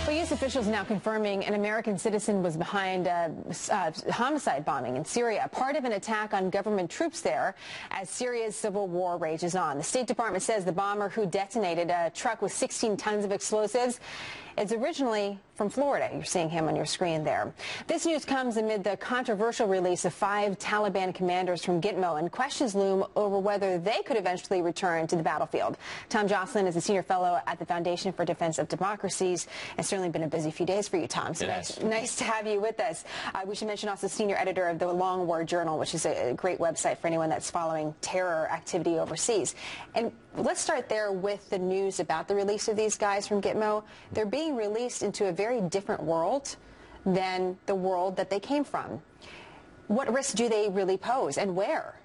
Well, U.S. officials now confirming an American citizen was behind a homicide bombing in Syria, part of an attack on government troops there as Syria's civil war rages on. The State Department says the bomber who detonated a truck with 16 tons of explosives is originally from Florida. You're seeing him on your screen there. This news comes amid the controversial release of 5 Taliban commanders from Gitmo, and questions loom over whether they could eventually return to the battlefield. Tom Joscelyn is a senior fellow at the Foundation for Defense of Democracies. It's certainly been a busy few days for you, Tom. So yes. nice to have you with us. We should mention also senior editor of the Long War Journal, which is a great website for anyone that's following terror activity overseas. And let's start there with the news about the release of these guys from Gitmo. They're being released into a very different world than the world that they came from. What risks do they really pose, and where?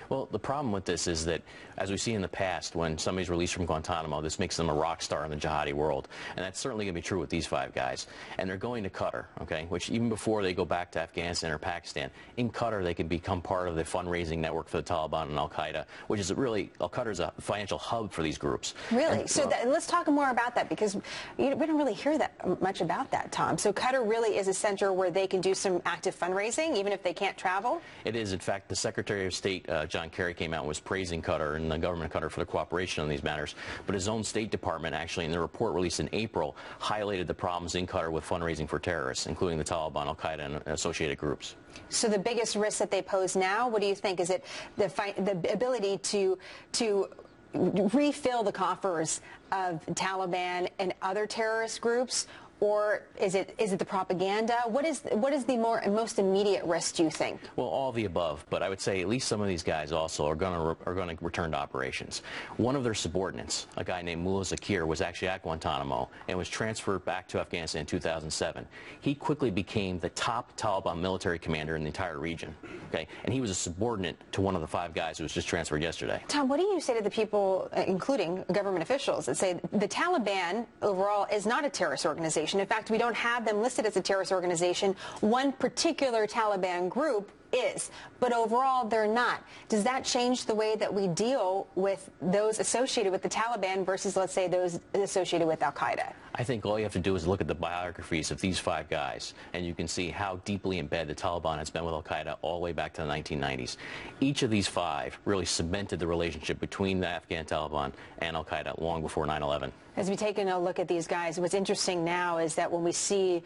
Well, the problem with this is that, as we see in the past, when somebody's released from Guantanamo, this makes them a rock star in the jihadi world. And that's certainly going to be true with these 5 guys. And they're going to Qatar, okay, which even before they go back to Afghanistan or Pakistan, in Qatar they can become part of the fundraising network for the Taliban and Al-Qaeda, which is really, Qatar is a financial hub for these groups. Really? And, so let's talk more about that, because we don't really hear that much about that, Tom. So Qatar really is a center where they can do some active fundraising, even if they can't travel? It is. In fact, the Secretary of State, John Kerry, came out and was praising Qatar and the government of Qatar for the cooperation on these matters. But his own State Department, actually, in the report released in April, highlighted the problems in Qatar with fundraising for terrorists, including the Taliban, Al-Qaeda, and associated groups. So the biggest risk that they pose now, what do you think? Is it the ability to refill the coffers of Taliban and other terrorist groups? Or is it the propaganda? What is the most immediate risk, do you think? Well, all of the above, but I would say at least some of these guys also are going to return to operations. One of their subordinates, a guy named Mullah Zakir, was actually at Guantanamo and was transferred back to Afghanistan in 2007. He quickly became the top Taliban military commander in the entire region. Okay, and he was a subordinate to one of the 5 guys who was just transferred yesterday. Tom, what do you say to the people, including government officials, that say the Taliban overall is not a terrorist organization? In fact, we don't have them listed as a terrorist organization. One particular Taliban group is, but overall they're not. Does that change the way that we deal with those associated with the Taliban versus, let's say, those associated with Al-Qaeda? I think all you have to do is look at the biographies of these 5 guys, and you can see how deeply embedded the Taliban has been with Al-Qaeda all the way back to the 1990s. Each of these 5 really cemented the relationship between the Afghan Taliban and Al-Qaeda long before 9/11. As we take a look at these guys, what's interesting now is that when we see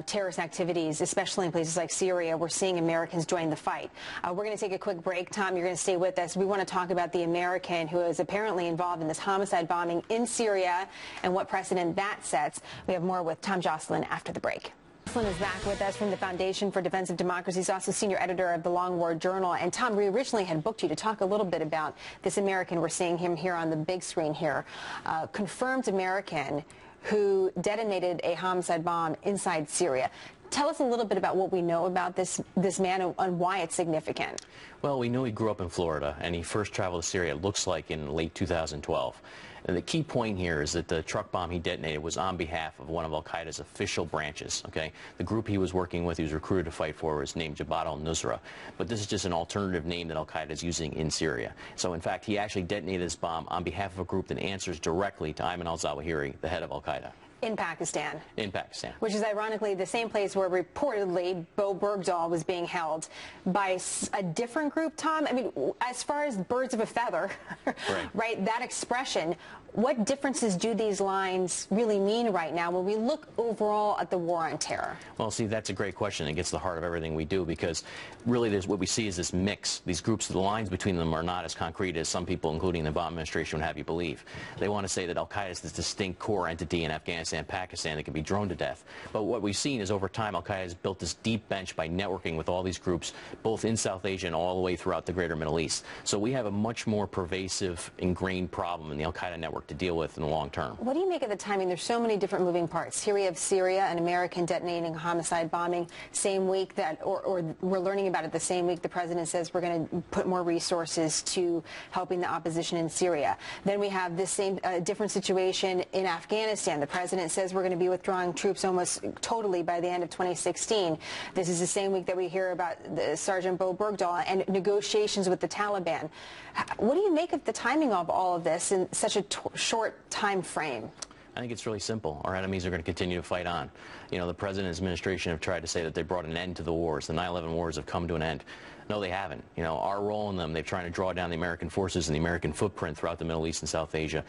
terrorist activities, especially in places like Syria, we're seeing Americans join the fight. We're going to take a quick break. Tom, you're going to stay with us. We want to talk about the American who is apparently involved in this homicide bombing in Syria and what precedent that sets. We have more with Tom Joscelyn after the break. Joscelyn is back with us from the Foundation for Defense of Democracy. He's also senior editor of the Long War Journal. And Tom, we originally had booked you to talk a little bit about this American. We're seeing him here on the big screen here. Confirmed American who detonated a homicide bomb inside Syria. Tell us a little bit about what we know about this man and why it's significant. Well, we know he grew up in Florida, and he first traveled to Syria, it looks like, in late 2012. And the key point here is that the truck bomb he detonated was on behalf of one of Al-Qaeda's official branches, okay? The group he was working with, he was recruited to fight for, was named Jabhat al-Nusra. But this is just an alternative name that Al-Qaeda is using in Syria. So, in fact, he actually detonated this bomb on behalf of a group that answers directly to Ayman al-Zawahiri, the head of Al-Qaeda. In Pakistan. In Pakistan. Which is ironically the same place where reportedly Bo Bergdahl was being held by a different group, Tom. I mean, as far as birds of a feather, right, that expression, what differences do these lines really mean right now when we look overall at the war on terror? Well, see, that's a great question. It gets to the heart of everything we do, because really what we see is this mix. These groups, the lines between them are not as concrete as some people, including the Obama administration, would have you believe. They want to say that Al-Qaeda is this distinct core entity in Afghanistan and Pakistan that can be droned to death. But what we've seen is over time, Al-Qaeda has built this deep bench by networking with all these groups, both in South Asia and all the way throughout the greater Middle East. So we have a much more pervasive, ingrained problem in the Al-Qaeda network to deal with in the long term. What do you make of the timing? There's so many different moving parts. Here we have Syria, an American detonating a homicide bombing same week that, or we're learning about it the same week the president says we're going to put more resources to helping the opposition in Syria. Then we have this same different situation in Afghanistan. The president says we're going to be withdrawing troops almost totally by the end of 2016. This is the same week that we hear about Sergeant Bo Bergdahl and negotiations with the Taliban. What do you make of the timing of all of this in such a short time frame? I think it's really simple. Our enemies are going to continue to fight on. You know, the president and his administration have tried to say that they brought an end to the wars. The 9/11 wars have come to an end. No, they haven't. You know, our role in them, they're trying to draw down the American forces and the American footprint throughout the Middle East and South Asia.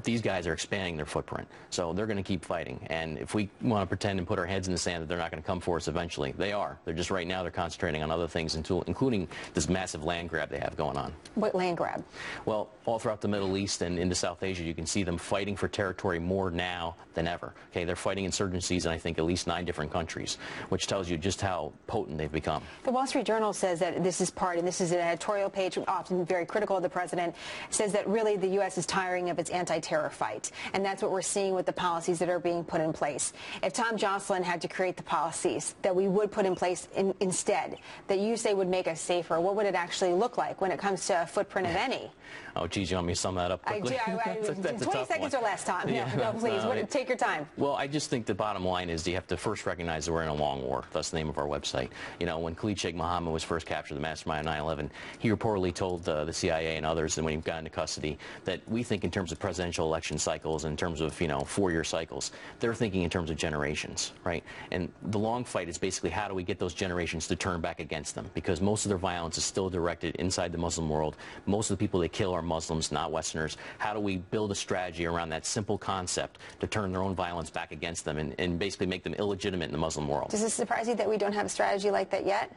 These guys are expanding their footprint, so they're going to keep fighting. And if we want to pretend and put our heads in the sand that they're not going to come for us eventually, they are. They're just right now they're concentrating on other things, including this massive land grab they have going on. What land grab? Well, all throughout the Middle East and into South Asia, you can see them fighting for territory more now than ever. Okay, they're fighting insurgencies in, I think, at least 9 different countries, which tells you just how potent they've become. The Wall Street Journal says that this is part, and this is an editorial page often very critical of the president, says that really the U.S. is tiring of its anti-terror fight. And that's what we're seeing with the policies that are being put in place. If Tom Joscelyn had to create the policies that we would put in place instead, that you say would make us safer, what would it actually look like when it comes to a footprint of any? Oh, geez, you want me to sum that up quickly? 20 seconds or less, Tom. Yeah, no, please, take your time. Well, I just think the bottom line is you have to first recognize that we're in a long war. That's the name of our website. You know, when Khalid Sheikh Mohammed was first captured, the mastermind of 9/11, he reportedly told the CIA and others, and when he got into custody, that we think in terms of presidential election cycles, in terms of, you know, 4-year cycles. They're thinking in terms of generations, right? And the long fight is basically how do we get those generations to turn back against them? Because most of their violence is still directed inside the Muslim world. Most of the people they kill are Muslims, not Westerners. How do we build a strategy around that simple concept to turn their own violence back against them and basically make them illegitimate in the Muslim world? Does it surprise you that we don't have a strategy like that yet?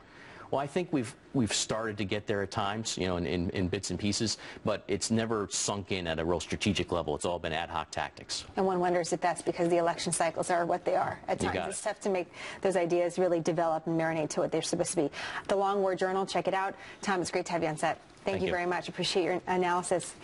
Well, I think we've started to get there at times, you know, in bits and pieces, but it's never sunk in at a real strategic level. It's all been ad hoc tactics. And one wonders if that's because the election cycles are what they are. At times it's tough to make those ideas really develop and marinate to what they're supposed to be. The Long War Journal, check it out. Tom, it's great to have you on set. Thank you very much. Appreciate your analysis.